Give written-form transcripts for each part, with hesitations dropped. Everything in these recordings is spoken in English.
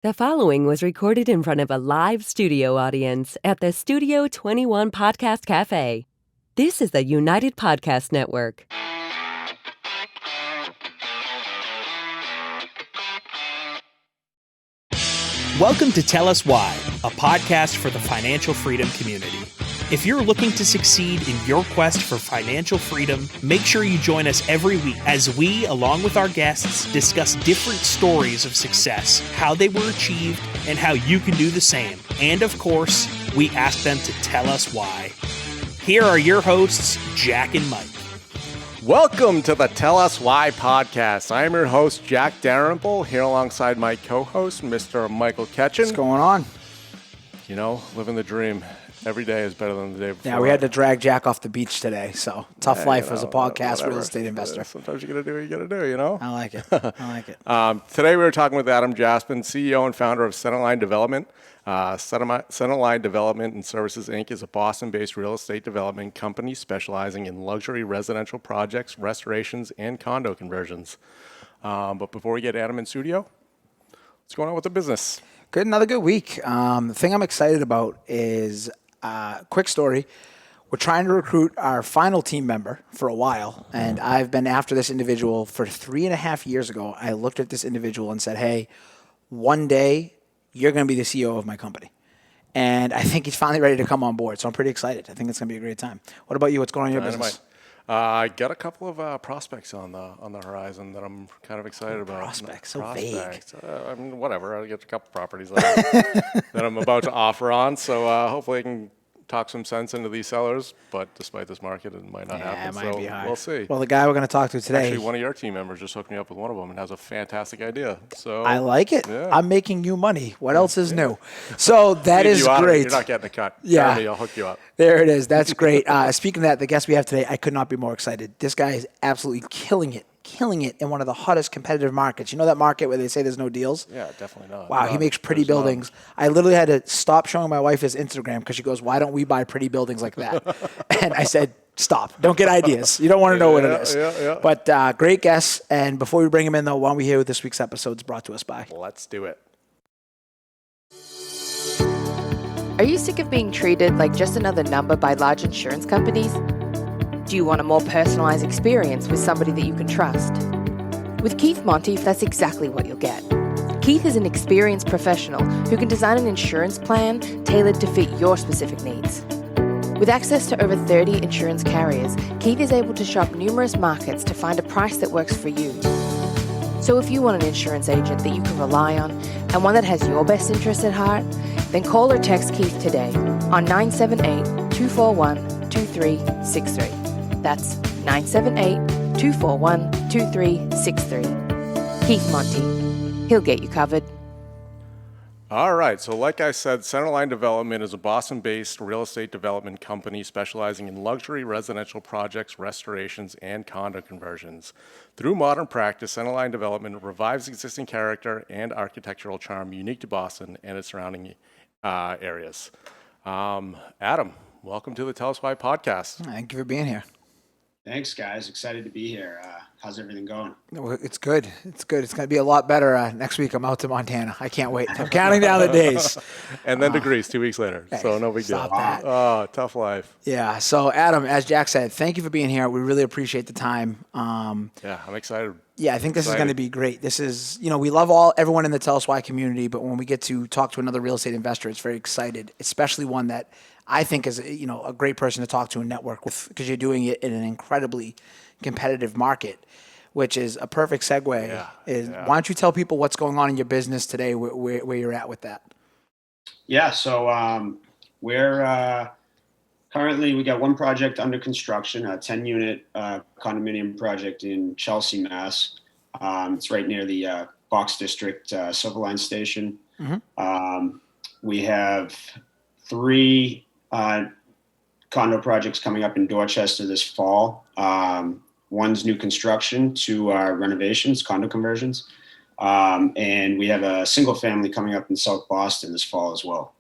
The following was recorded in front of a live studio audience at the Studio 21 Podcast Cafe. This is the United Podcast Network. Welcome to Tell Us Why, a podcast for the financial freedom community. If you're looking to succeed in your quest for financial freedom, make sure you join us every week as we, along with our guests, discuss different stories of success, how they were achieved, and how you can do the same. And of course, we ask them to tell us why. Here are your hosts, Jack and Mike. Welcome to the Tell Us Why podcast. I am your host, Jack Dalrymple, here alongside my co-host, Mr. Michael Ketchen. What's going on? You know, living the dream. Every day is better than the day before. Yeah, we had to drag Jack off the beach today, so tough life as a podcast whatever. Real estate investor. Sometimes you got to do what you got to do, you know? I like it. Today we were talking with Adam Jaspon, CEO and founder of Centerline Development. Centerline Development and Services Inc. is a Boston-based real estate development company specializing in luxury residential projects, restorations, and condo conversions. But before we get Adam in studio, what's going on with the business? Good, another good week. The thing I'm excited about is, quick story, we're trying to recruit our final team member for a while, and I've been after this individual for 3.5 years ago. I looked at this individual and said, hey, one day you're going to be the CEO of my company. And I think he's finally ready to come on board, so I'm pretty excited. I think it's going to be a great time. What about you? What's going on in your business? I got a couple of prospects on the horizon that I'm kind of excited about. Prospects, so vague. I mean, whatever. I get a couple properties that I'm about to offer on, so hopefully I can talk some sense into these sellers. But despite this market, it might not happen. It might be hard. We'll see. Well, the guy we're going to talk to today. Actually, one of your team members just hooked me up with one of them and has a fantastic idea. So I like it. Yeah. I'm making you money. What else is new? So that is great. You're not getting a cut. Yeah. Jeremy, I'll hook you up. There it is. That's great. Speaking of that, the guest we have today, I could not be more excited. This guy is absolutely killing it in one of the hottest competitive markets. You know that market where they say there's no deals? Yeah, definitely not. Wow, he makes pretty buildings. I literally had to stop showing my wife his Instagram because she goes, why don't we buy pretty buildings like that? And I said, stop. Don't get ideas. You don't want to know what it is. Yeah. But great guest. And before we bring him in, though, why don't we hear what this week's episode is brought to us by? Let's do it. Are you sick of being treated like just another number by large insurance companies? Do you want a more personalized experience with somebody that you can trust? With Keith Monteith, that's exactly what you'll get. Keith is an experienced professional who can design an insurance plan tailored to fit your specific needs. With access to over 30 insurance carriers, Keith is able to shop numerous markets to find a price that works for you. So if you want an insurance agent that you can rely on and one that has your best interests at heart, then call or text Keith today on 978-241-2363. That's 978-241-2363. Keith Monty. He'll get you covered. All right. So like I said, Centerline Development is a Boston-based real estate development company specializing in luxury residential projects, restorations, and condo conversions. Through modern practice, Centerline Development revives existing character and architectural charm unique to Boston and its surrounding areas. Adam, welcome to the Tell Us Why podcast. Thank you for being here. Thanks, guys. Excited to be here. How's everything going? It's good. It's good. It's going to be a lot better next week. I'm out to Montana. I can't wait. I'm counting down the days. And then to Greece 2 weeks later. So no big deal. Stop that. Oh, tough life. Yeah. So, Adam, as Jack said, thank you for being here. We really appreciate the time. Yeah, I'm excited. Yeah, I think this is going to be great. This is, we love everyone in the Tell Us Why community, but when we get to talk to another real estate investor, it's very excited, especially one that I think is, a great person to talk to and network with because you're doing it in an incredibly competitive market, which is a perfect segue. Why don't you tell people what's going on in your business today, where you're at with that? Yeah, so we're currently, we got one project under construction, a 10-unit condominium project in Chelsea, Mass. It's right near the Box District Silver Station. Mm-hmm. We have 3 condo projects coming up in Dorchester this fall. One's new construction, 2 renovations, condo conversions. And we have a single family coming up in South Boston this fall as well.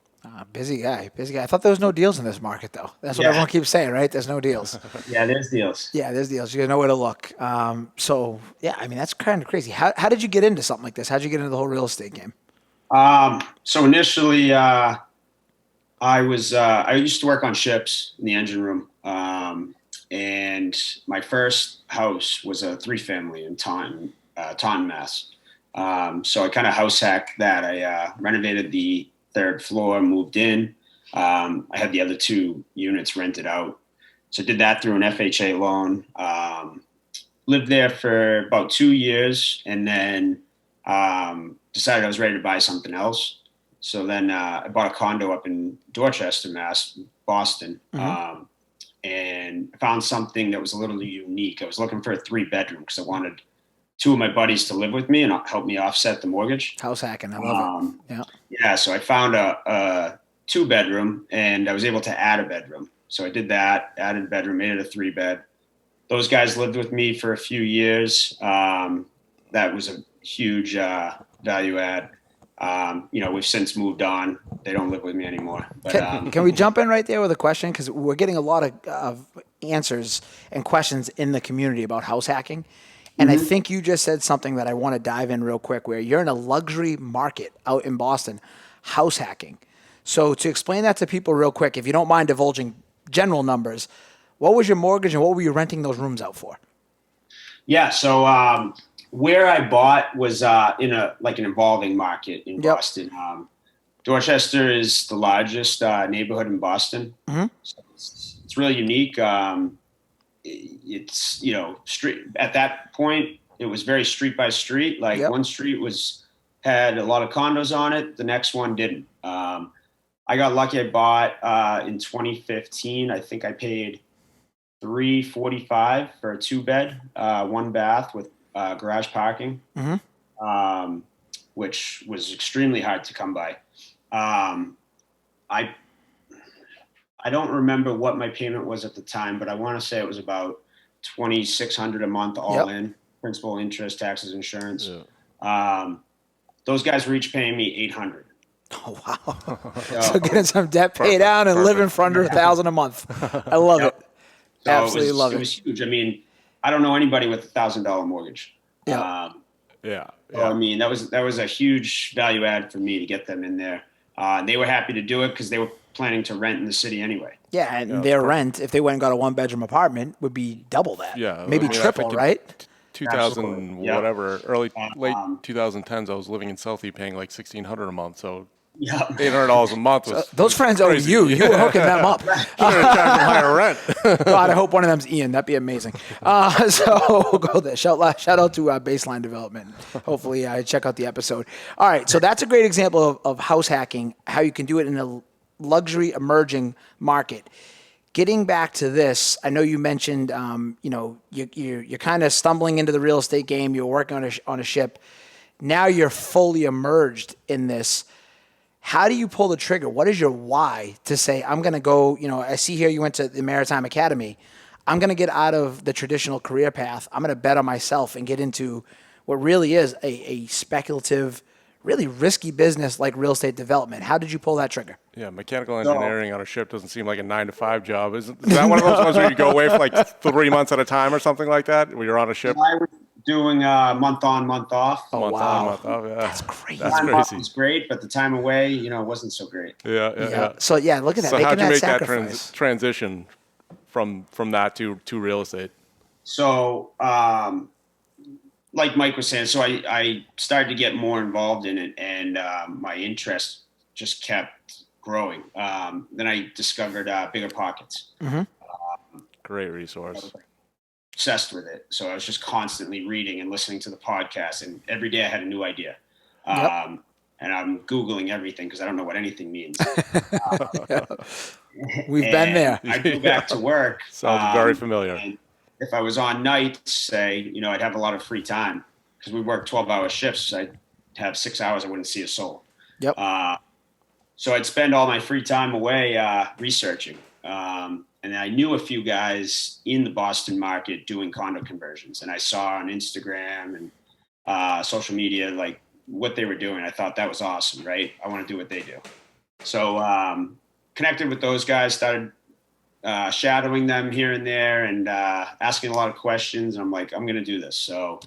Busy guy. I thought there was no deals in this market, though. That's what everyone keeps saying, right? There's no deals. Yeah, there's deals. Yeah, there's deals. You know where to look. So, yeah, I mean, that's kind of crazy. How did you get into something like this? How did you get into the whole real estate game? So initially, I used to work on ships in the engine room. And my first house was a 3-family in Taunton, Mass. So I kind of house hacked that. I renovated the 3rd floor, moved in. I had the other 2 units rented out. So I did that through an FHA loan. Lived there for about 2 years, and then decided I was ready to buy something else. So then I bought a condo up in Dorchester, Mass, Boston. And found something that was a little unique. I was looking for a 3-bedroom because I wanted 2 of my buddies to live with me and help me offset the mortgage. House hacking, I love it. Yeah. Yeah, so I found a 2-bedroom, and I was able to add a bedroom. So I did that, added a bedroom, made it a 3-bed. Those guys lived with me for a few years. That was a huge value add. We've since moved on. They don't live with me anymore. But, can we jump in right there with a question? Because we're getting a lot of answers and questions in the community about house hacking. And I think you just said something that I want to dive in real quick, where you're in a luxury market out in Boston, house hacking. So to explain that to people real quick, if you don't mind divulging general numbers, what was your mortgage and what were you renting those rooms out for? Yeah, so where I bought was in an evolving market in Boston. Dorchester is the largest neighborhood in Boston. So it's really unique. It's street at that point. It was very street by street. One street had a lot of condos on it. The next one didn't. I got lucky. I bought in 2015. I think I paid $345 for a 2-bed, 1 bath with garage parking, which was extremely hard to come by. I don't remember what my payment was at the time, but I want to say it was about $2,600 a month, all in, principal, interest, taxes, insurance. Those guys were each paying me $800. Oh wow! So getting some debt paid down and living for under $1,000 a month. I love it. So Absolutely love it. It was huge. I mean, I don't know anybody with $1,000 mortgage. Yeah. I mean, that was a huge value add for me to get them in there. They were happy to do it because they were planning to rent in the city anyway. Yeah, and their rent, if they went and got a 1-bedroom apartment, would be double that. Yeah, maybe triple, right? 2000 whatever, late 2010s. I was living in Southie, paying like $1,600 a month. So $800 a month was those friends owe crazy. you. You were hooking them up. Higher rent. God, I hope one of them's Ian. That'd be amazing. So we'll go there. Shout out to Baseline Development. Hopefully, check out the episode. All right, so that's a great example of house hacking. How you can do it in a luxury emerging market. Getting back to this, I know you mentioned, you're kind of stumbling into the real estate game. You're working on a ship. Now you're fully immersed in this. How do you pull the trigger? What is your why to say, I'm going to go, I see here you went to the Maritime Academy. I'm going to get out of the traditional career path. I'm going to bet on myself and get into what really is a speculative, really risky business like real estate development. How did you pull that trigger? Yeah, mechanical engineering on a ship doesn't seem like a 9-to-5 job. Is that one of those ones where you go away for like 3 months at a time or something like that, where you're on a ship? I was doing month on, month off. Oh, month wow. on, month off, yeah. That's crazy. That's Time crazy. off was great, but the time away, wasn't so great. Yeah. So, look at that. So how'd you make that sacrifice. transition from that to real estate? So, like Mike was saying, so I started to get more involved in it, and my interest just kept growing. Then I discovered Bigger Pockets. Great resource. Obsessed with it. So I was just constantly reading and listening to the podcast, and every day I had a new idea. And I'm Googling everything because I don't know what anything means. We've been there. I go back to work. Sounds very familiar. And if I was on nights, say, I'd have a lot of free time because we work 12-hour shifts. I'd have 6 hours. I wouldn't see a soul. Yep. So I'd spend all my free time away researching. And I knew a few guys in the Boston market doing condo conversions. And I saw on Instagram and social media, like what they were doing. I thought that was awesome, right? I want to do what they do. So connected with those guys, started shadowing them here and there and asking a lot of questions. And I'm like, I'm going to do this. So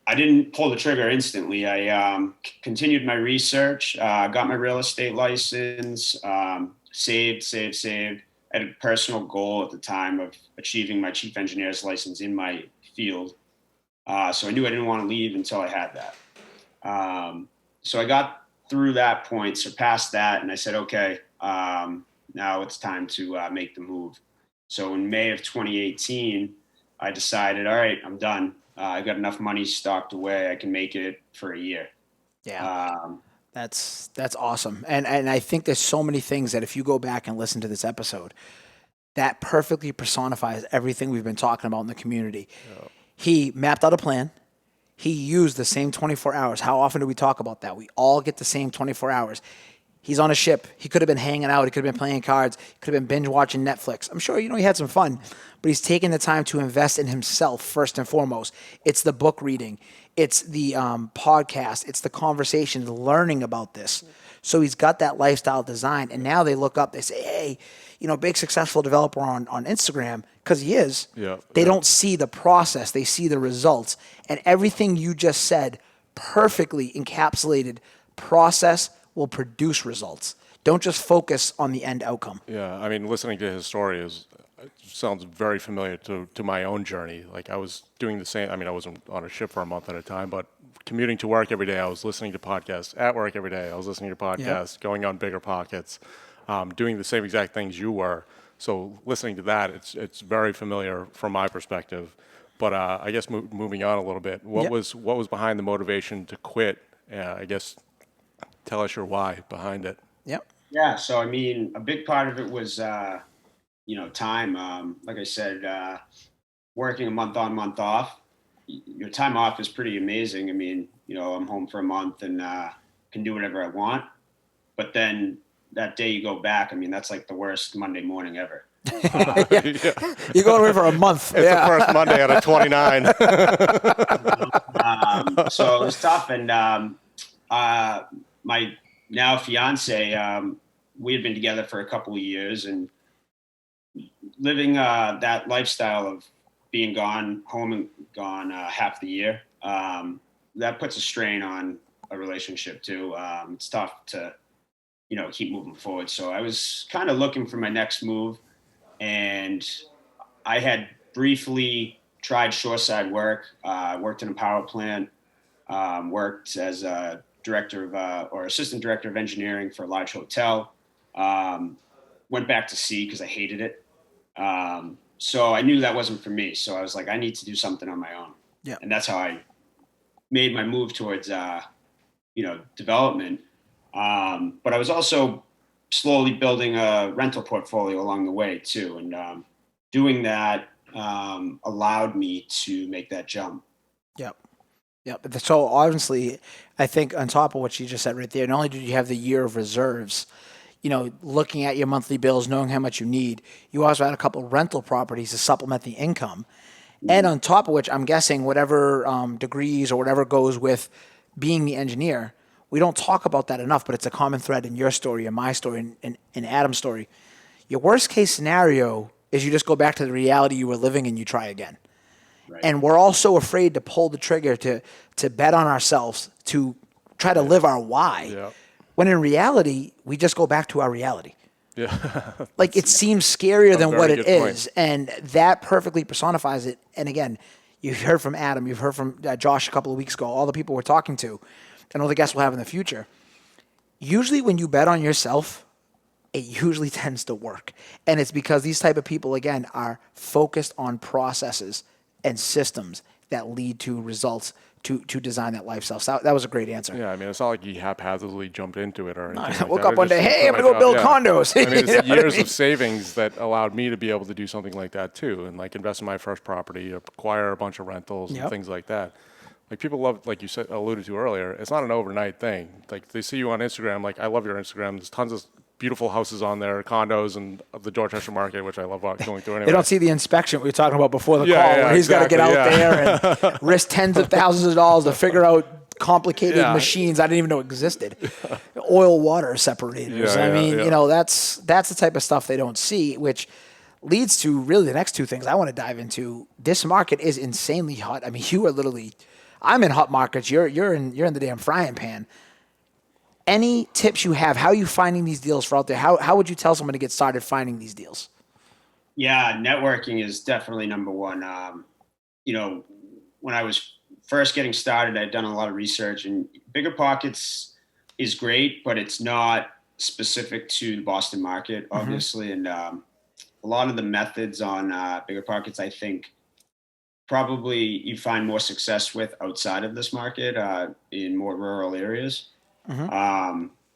I didn't pull the trigger instantly. I continued my research, got my real estate license, saved. I had a personal goal at the time of achieving my chief engineer's license in my field. So I knew I didn't want to leave until I had that. So I got through that point, surpassed that, and I said, okay, now it's time to make the move. So in May of 2018, I decided, all right, I'm done. I got enough money stocked away. I can make it for a year. Yeah. That's awesome. And I think there's so many things that if you go back and listen to this episode, that perfectly personifies everything we've been talking about in the community. Yeah. He mapped out a plan. He used the same 24 hours. How often do we talk about that? We all get the same 24 hours. He's on a ship. He could have been hanging out. He could have been playing cards. He could have been binge watching Netflix. I'm sure, he had some fun, but he's taking the time to invest in himself first and foremost. It's the book reading. It's the podcast. It's the conversations, learning about this. So he's got that lifestyle design. And now they look up, they say, hey, big successful developer on Instagram, because he is. Yeah, they don't see the process. They see the results. And everything you just said perfectly encapsulated process will produce results. Don't just focus on the end outcome. Yeah, I mean, listening to his story sounds very familiar to my own journey. Like I was doing the same. I mean, I wasn't on a ship for a month at a time, but commuting to work every day, I was listening to podcasts. At work every day, I was listening to podcasts, going on bigger pockets, doing the same exact things you were. So listening to that, it's very familiar from my perspective. But I guess moving on a little bit, what was behind the motivation to quit? I guess tell us your why behind it. Yep. Yeah. So I mean, a big part of it was time. Like I said, working a month on, month off. Your time off is pretty amazing. I mean, I'm home for a month and can do whatever I want. But then that day you go back, I mean, that's like the worst Monday morning ever. You're going away for a month. It's the first Monday out of 29. So it was tough. And my now fiance, we had been together for a couple of years and living that lifestyle of being home and gone half the year. That puts a strain on a relationship too. It's tough to, keep moving forward. So I was kind of looking for my next move, and I had briefly tried shoreside work. Worked in a power plant, worked as a director of or assistant director of engineering for a large hotel. Went back to sea because I hated it. So I knew that wasn't for me. So I was like, I need to do something on my own. Yeah. And that's how I made my move towards, development. But I was also slowly building a rental portfolio along the way too. And doing that allowed me to make that jump. Yep. Yep. So obviously, I think on top of what you just said right there, not only did you have the year of reserves, looking at your monthly bills, knowing how much you need, you also had a couple of rental properties to supplement the income. And on top of which, I'm guessing whatever degrees or whatever goes with being the engineer, we don't talk about that enough, but it's a common thread in your story, in my story, and in Adam's story. Your worst case scenario is you just go back to the reality you were living and you try again. Right. And we're all so afraid to pull the trigger, to bet on ourselves, to try to live our why. Yeah. When in reality, we just go back to our reality. Yeah. Like it seems scarier than what it is. And that perfectly personifies it. And again, you've heard from Adam, you've heard from Josh a couple of weeks ago, all the people we're talking to, and all the guests we'll have in the future. Usually when you bet on yourself, it usually tends to work. And it's because these type of people, again, are focused on processes and systems that lead to results to design that lifestyle. So that was a great answer. Yeah, I mean, it's not like you haphazardly jumped into it or anything. I woke up one day, hey, I'm going to go build condos. I mean, it's years of savings that allowed me to be able to do something like that too, and like invest in my first property, acquire a bunch of rentals and things like that. Like people love, like you said, alluded to earlier, it's not an overnight thing. Like they see you on Instagram, like I love your Instagram. There's tons of beautiful houses on there, condos, and the Dorchester market, which I love going through anyway. They don't see the inspection we were talking about before the call, where he's got to get out there and risk tens of thousands of dollars to figure out complicated machines I didn't even know existed. Oil, water separators. That's the type of stuff they don't see, which leads to really the next two things I want to dive into. This market is insanely hot. I mean, you are literally, I'm in hot markets. You're in the damn frying pan. Any tips you have? How are you finding these deals for out there? How would you tell someone to get started finding these deals? Yeah, networking is definitely number one. When I was first getting started, I'd done a lot of research, and Bigger Pockets is great, but it's not specific to the Boston market, obviously. And a lot of the methods on Bigger Pockets, I think, probably you find more success with outside of this market in more rural areas.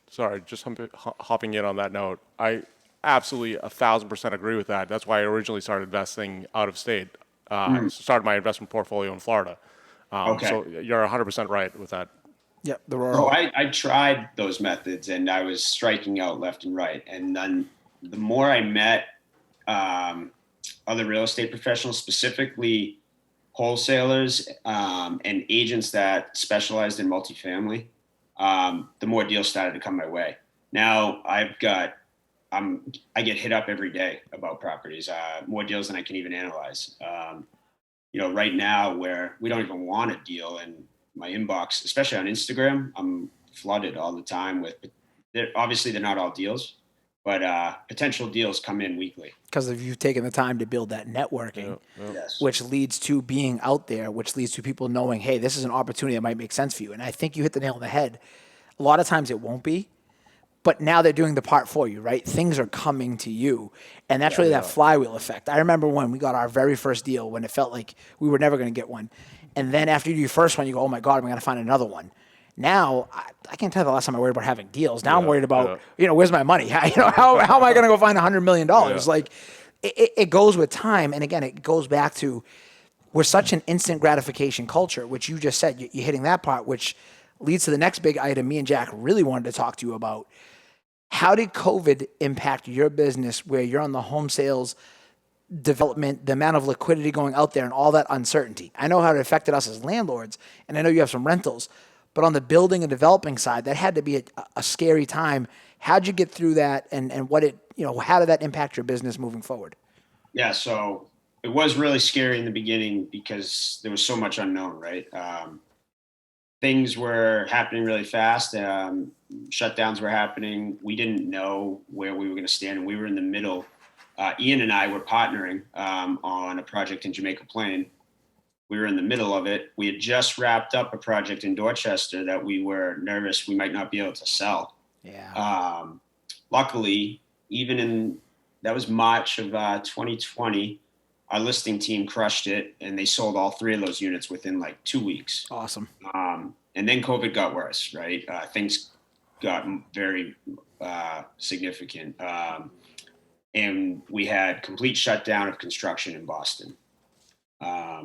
Sorry, just hopping in on that note. I absolutely 1,000% agree with that. That's why I originally started investing out of state. Started my investment portfolio in Florida. Okay. So you're 100% right with that. Yep, the So rural. I tried those methods and I was striking out left and right. And then the more I met other real estate professionals, specifically wholesalers and agents that specialized in multifamily, the more deals started to come my way. Now I get hit up every day about properties, more deals than I can even analyze. Right now where we don't even want a deal in my inbox, especially on Instagram, I'm flooded all the time with, obviously they're not all deals, but potential deals come in weekly. Because of you taking the time to build that networking, Yes. which leads to being out there, which leads to people knowing, hey, this is an opportunity that might make sense for you. And I think you hit the nail on the head. A lot of times it won't be, but now they're doing the part for you, right? Things are coming to you. And that's really that flywheel effect. I remember when we got our very first deal, when it felt like we were never going to get one. And then after you do your first one, you go, oh my God, I'm going to find another one. Now, I can't tell you the last time I worried about having deals. Now I'm worried about, where's my money? How am I going to go find $100 million? Like, it goes with time. And again, it goes back to, we're such an instant gratification culture, which you just said, you're hitting that part, which leads to the next big item me and Jack really wanted to talk to you about. How did COVID impact your business where you're on the home sales development, the amount of liquidity going out there and all that uncertainty? I know how it affected us as landlords, and I know you have some rentals, but on the building and developing side, that had to be a scary time. How'd you get through that, and how did that impact your business moving forward? Yeah, so it was really scary in the beginning because there was so much unknown, right? Things were happening really fast. Shutdowns were happening. We didn't know where we were going to stand, and we were in the middle. Ian and I were partnering on a project in Jamaica Plain. We were in the middle of it. We had just wrapped up a project in Dorchester that we were nervous we might not be able to sell. Yeah. Luckily, that was March of 2020, our listing team crushed it, and they sold all 3 of those units within like 2 weeks. Awesome. And then COVID got worse, right? Things got very significant. And we had complete shutdown of construction in Boston.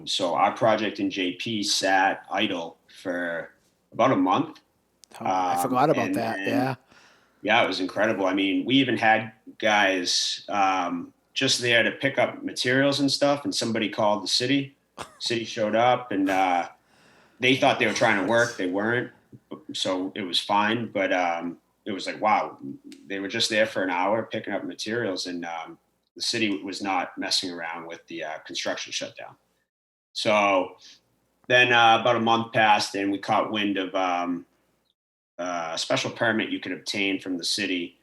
So our project in JP sat idle for about a month. I forgot about that. Yeah, it was incredible. I mean, we even had guys just there to pick up materials and stuff, and somebody called the city. City showed up, and they thought they were trying to work. They weren't, so it was fine. But it was like, wow, they were just there for an hour picking up materials, and the city was not messing around with the construction shutdown. So then about a month passed, and we caught wind of a special permit you could obtain from the city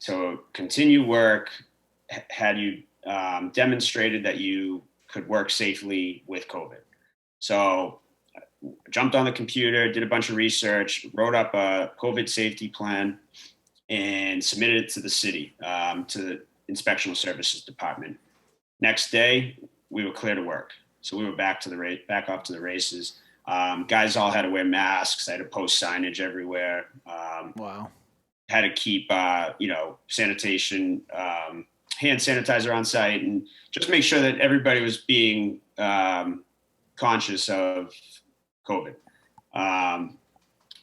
to continue work had you demonstrated that you could work safely with COVID. So jumped on the computer, did a bunch of research, wrote up a COVID safety plan, and submitted it to the city, to the Inspectional Services Department. Next day, we were clear to work. So we were back off to the races. Guys all had to wear masks. I had to post signage everywhere. Wow. Had to keep, sanitation, hand sanitizer on site, and just make sure that everybody was being conscious of COVID.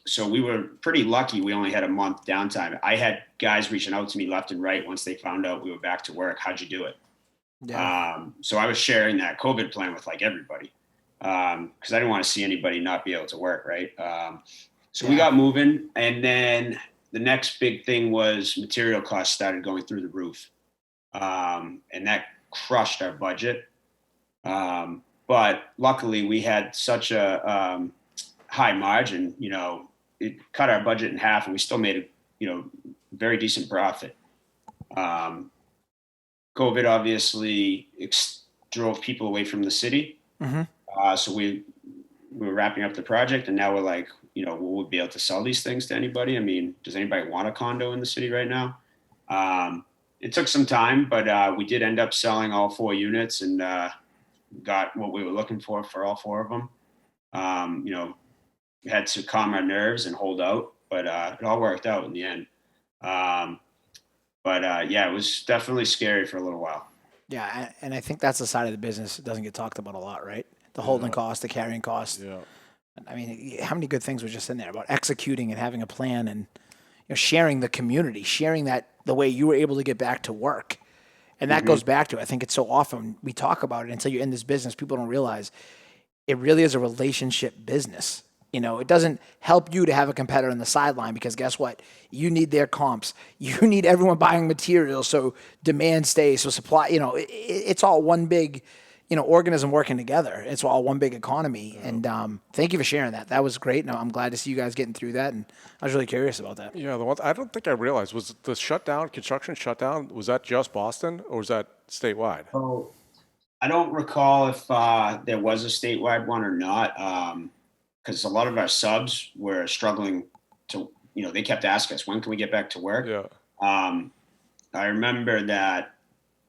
So we were pretty lucky. We only had a month downtime. I had guys reaching out to me left and right once they found out we were back to work. How'd you do it? Yeah. So I was sharing that COVID plan with like everybody, because I didn't want to see anybody not be able to work, right? So we got moving, and then the next big thing was material costs started going through the roof, and that crushed our budget. But luckily, we had such a high margin, it cut our budget in half, and we still made a very decent profit. COVID obviously drove people away from the city. So we were wrapping up the project, and now we're like, will we be able to sell these things to anybody? I mean, does anybody want a condo in the city right now? It took some time, but we did end up selling all 4 units and got what we were looking for all 4 of them. We had to calm our nerves and hold out, but it all worked out in the end. Yeah, it was definitely scary for a little while. Yeah, and I think that's the side of the business that doesn't get talked about a lot, right? The holding cost, the carrying cost. Yeah. I mean, how many good things were just in there about executing and having a plan and sharing the community, sharing that the way you were able to get back to work. And that goes back to, I think it's so often we talk about it until you're in this business, people don't realize it really is a relationship business. It doesn't help you to have a competitor on the sideline because guess what? You need their comps. You need everyone buying materials so demand stays, so supply, it's all one big, organism working together. It's all one big economy. Yeah. And thank you for sharing that. That was great. And I'm glad to see you guys getting through that. And I was really curious about that. Yeah, the one I don't think I realized was the construction shutdown, was that just Boston or was that statewide? Oh, I don't recall if there was a statewide one or not. Because a lot of our subs were struggling to, they kept asking us, when can we get back to work? Yeah. I remember that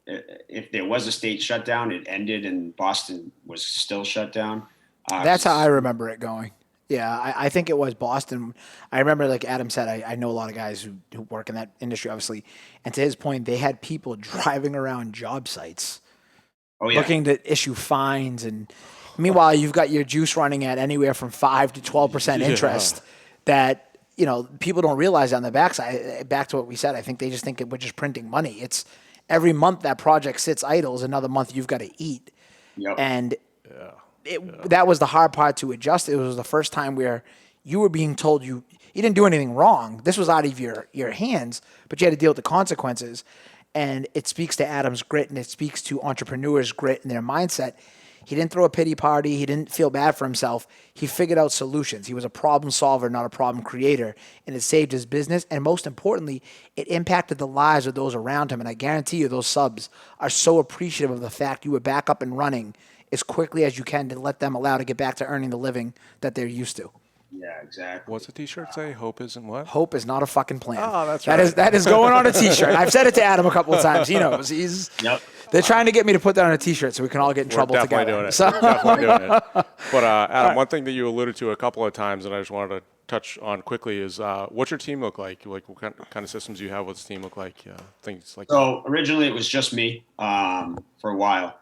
if there was a state shutdown, it ended and Boston was still shut down. That's how I remember it going. Yeah, I think it was Boston. I remember, like Adam said, I know a lot of guys who work in that industry, obviously. And to his point, they had people driving around job sites looking to issue fines. And meanwhile, you've got your juice running at anywhere from 5 to 12% interest that, people don't realize on the backside. Back to what we said, I think they just think we're just printing money. It's every month that project sits idle is another month you've got to eat. Yep. And that was the hard part to adjust. It was the first time where you were being told you didn't do anything wrong. This was out of your hands, but you had to deal with the consequences. And it speaks to Adam's grit, and it speaks to entrepreneurs' grit and their mindset. He didn't throw a pity party. He didn't feel bad for himself. He figured out solutions. He was a problem solver, not a problem creator, and it saved his business. And most importantly, it impacted the lives of those around him. And I guarantee you those subs are so appreciative of the fact you were back up and running as quickly as you can to let them allow to get back to earning the living that they're used to. Yeah, exactly. What's the T-shirt say? Hope isn't what? Hope is not a fucking plan. Oh, that's right. That is going on a T-shirt. I've said it to Adam a couple of times. He knows. They're trying to get me to put that on a T-shirt so we can all get in trouble together. We're definitely doing it. But Adam, one thing that you alluded to a couple of times, and I just wanted to touch on quickly, is what's your team look like? Like, what kind of systems do you have? What's the team look like? Things like. So originally it was just me for a while.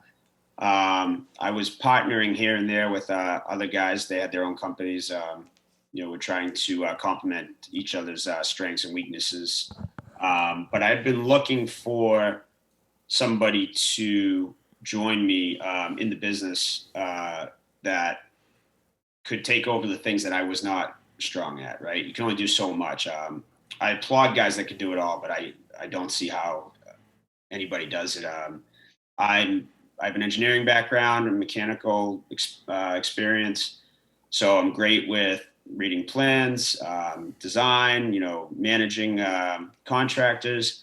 I was partnering here and there with other guys. They had their own companies. We're trying to complement each other's strengths and weaknesses. But I've been looking for somebody to join me in the business that could take over the things that I was not strong at, right? You can only do so much. I applaud guys that can do it all, but I don't see how anybody does it. I have an engineering background and mechanical experience, so I'm great with reading plans, design, managing contractors.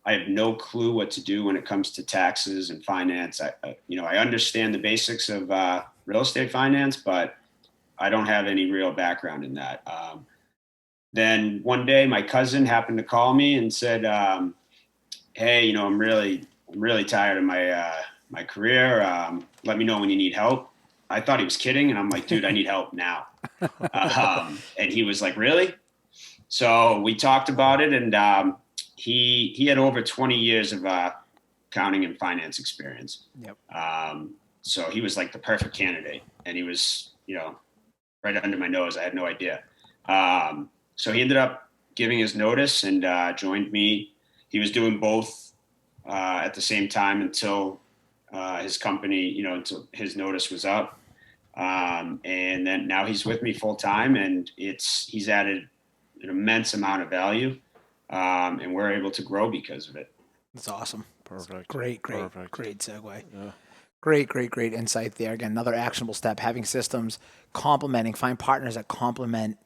I have no clue what to do when it comes to taxes and finance. I understand the basics of real estate finance, but I don't have any real background in that. Then one day my cousin happened to call me and said, hey, I'm really tired of my career. Let me know when you need help. I thought he was kidding. And I'm like, dude, I need help now. And he was like, really? So we talked about it, and he had over 20 years of accounting and finance experience. Yep. So he was like the perfect candidate, and he was, right under my nose. I had no idea. So he ended up giving his notice and joined me. He was doing both at the same time until his company, until his notice was up. And then now he's with me full time, and he's added an immense amount of value. And we're able to grow because of it. That's awesome. Perfect. Great Perfect. segue. Yeah. Great insight there. Again, another actionable step, having systems, complementing, find partners that complement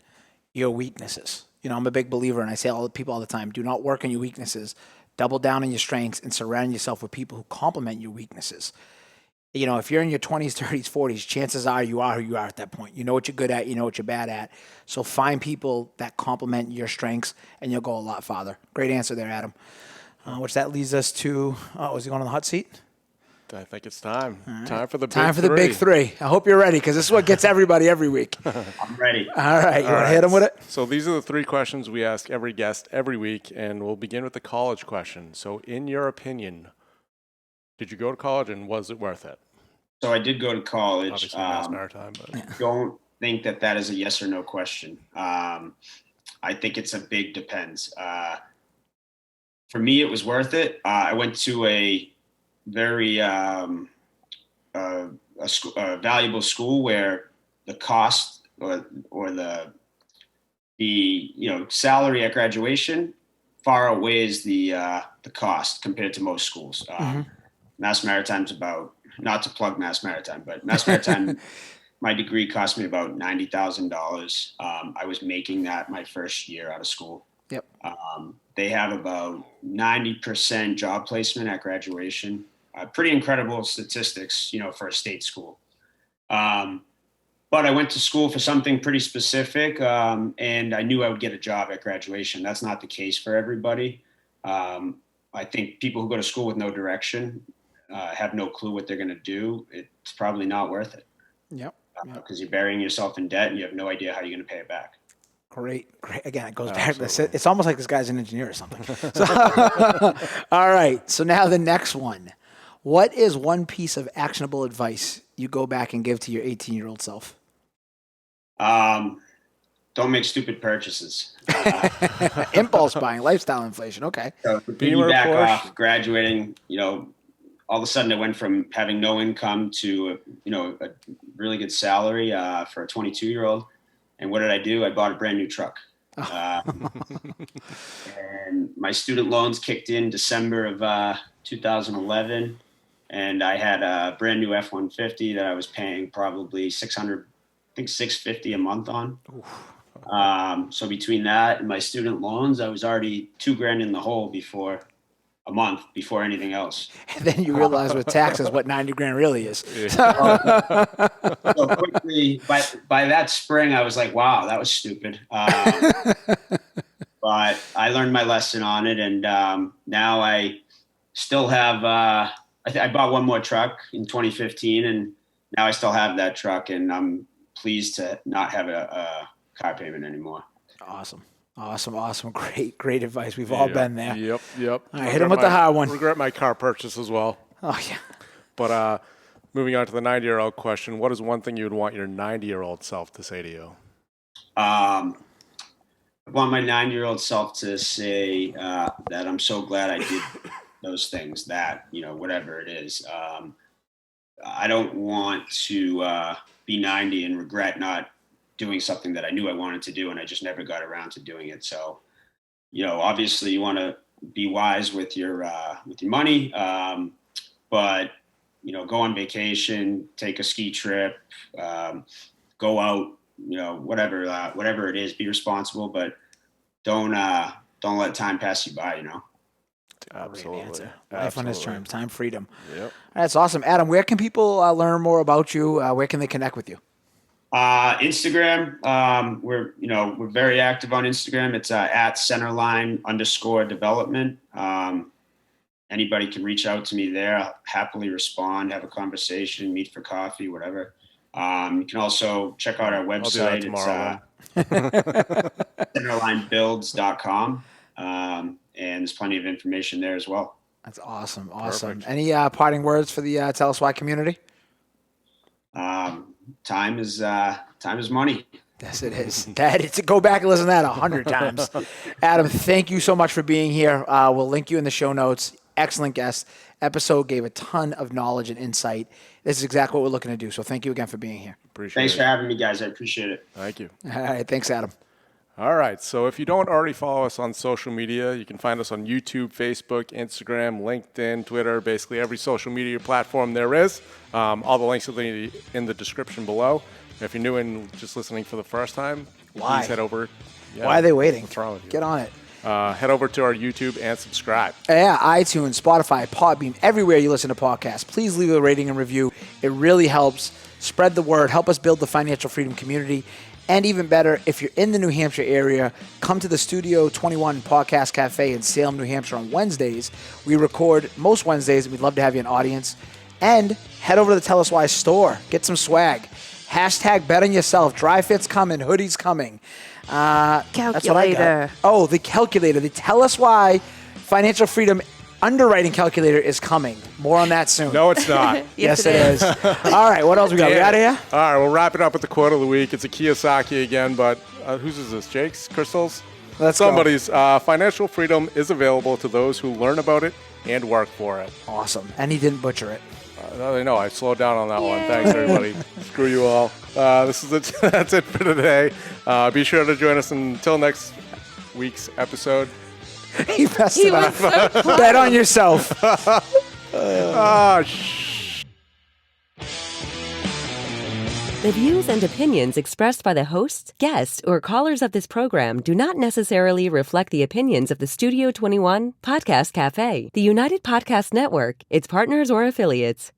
your weaknesses. I'm a big believer, and I say all the people all the time, do not work on your weaknesses, double down on your strengths, and surround yourself with people who complement your weaknesses. If you're in your 20s, 30s, 40s, chances are you are who you are at that point. You know what you're good at, you know what you're bad at. So find people that complement your strengths, and you'll go a lot farther. Great answer there, Adam. Which that leads us to, is he going on the hot seat? I think it's time. Right. Time for the big three. I hope you're ready, because this is what gets everybody every week. I'm ready. All right. You want to hit them with it? So these are the three questions we ask every guest every week, and we'll begin with the college question. So in your opinion, did you go to college, and was it worth it? So I did go to college. Obviously, Mass Maritime, but don't think that is a yes or no question. I think it's a big depends. For me, it was worth it. I went to a very valuable school where the cost or the salary at graduation far outweighs the cost compared to most schools. Mass Maritime's about, not to plug Mass Maritime, but Mass Maritime, my degree cost me about $90,000. I was making that my first year out of school. Yep. They have about 90% job placement at graduation. Pretty incredible statistics, for a state school. But I went to school for something pretty specific, and I knew I would get a job at graduation. That's not the case for everybody. I think people who go to school with no direction, have no clue what they're going to do. It's probably not worth it. Yep. Because you're burying yourself in debt and you have no idea how you're going to pay it back. Great. Again, it goes back to this. It's almost like this guy's an engineer or something. So, all right. So now the next one. What is one piece of actionable advice you go back and give to your 18-year-old self? Don't make stupid purchases. Impulse buying, lifestyle inflation. Okay. So back off graduating, all of a sudden it went from having no income to, a really good salary for a 22-year-old. And what did I do? I bought a brand new truck. And my student loans kicked in December of 2011. And I had a brand new F-150 that I was paying probably $650 a month on. So between that and my student loans, I was already $2,000 in the hole before anything else. And then you realize with taxes what $90,000 really is. So quickly, by that spring, I was like, wow, that was stupid. But I learned my lesson on it. And now I still have, I bought one more truck in 2015, and now I still have that truck, and I'm pleased to not have a car payment anymore. Awesome. Great advice. We've all been there. Yep. All right, hit him with the hard one. Regret my car purchase as well. Oh, yeah. But moving on to the 90-year-old question, what is one thing you would want your 90-year-old self to say to you? I want my 90-year-old self to say that I'm so glad I did those things, that, whatever it is. I don't want to be 90 and regret not doing something that I knew I wanted to do, and I just never got around to doing it. So, obviously you want to be wise with your money, but, go on vacation, take a ski trip, go out, whatever it is, be responsible, but don't let time pass you by, Absolutely. Life on its terms, time, freedom. Yep. That's awesome. Adam, where can people learn more about you? Where can they connect with you? Instagram. We're very active on Instagram. It's at Centerline_development. Anybody can reach out to me there. I'll happily respond, have a conversation, meet for coffee, whatever. You can also check out our website. It's centerlinebuilds.com. And there's plenty of information there as well. That's awesome. Perfect. Any parting words for the Tell Us Why community? Time is money. Yes, it is. Go back and listen to that 100 times. Adam, thank you so much for being here. We'll link you in the show notes. Excellent guest. Episode gave a ton of knowledge and insight. This is exactly what we're looking to do. So thank you again for being here. Appreciate Thanks it. for having me, guys. I appreciate it. Thank you. All right. Thanks, Adam. All right. So if you don't already follow us on social media, you can find us on YouTube, Facebook, Instagram, LinkedIn, Twitter, basically every social media platform there is. All the links will be in the description below. And if you're new and just listening for the first time, please head over. Yeah, Why are they waiting? What's wrong with you? Get on it. Head over to our YouTube and subscribe. Yeah, iTunes, Spotify, Podbean, everywhere you listen to podcasts. Please leave a rating and review. It really helps. Spread the word. Help us build the financial freedom community. And even better, if you're in the New Hampshire area, come to the Studio 21 Podcast Cafe in Salem, New Hampshire on Wednesdays. We record most Wednesdays, and we'd love to have you in audience. And head over to the Tell Us Why store. Get some swag. Hashtag bet on yourself. Dry fit's coming. Hoodies coming. Calculator. That's what I got. Oh, the calculator. The Tell Us Why Financial Freedom Underwriting Calculator is coming. More on that soon. No, it's not. Yes, it is. All right, what else we got? We out of here? All right, we'll wrap it up with the quote of the week. It's a Kiyosaki again, but whose is this? Jake's? Crystal's? Let's go. Somebody's. Financial freedom is available to those who learn about it and work for it. Awesome. And he didn't butcher it. No, I slowed down on that one. Thanks, everybody. Screw you all. This is it. That's it for today. Be sure to join us until next week's episode. He messed it up. So Bet on yourself. The views and opinions expressed by the hosts, guests, or callers of this program do not necessarily reflect the opinions of the Studio 21 Podcast Cafe, the United Podcast Network, its partners, or affiliates.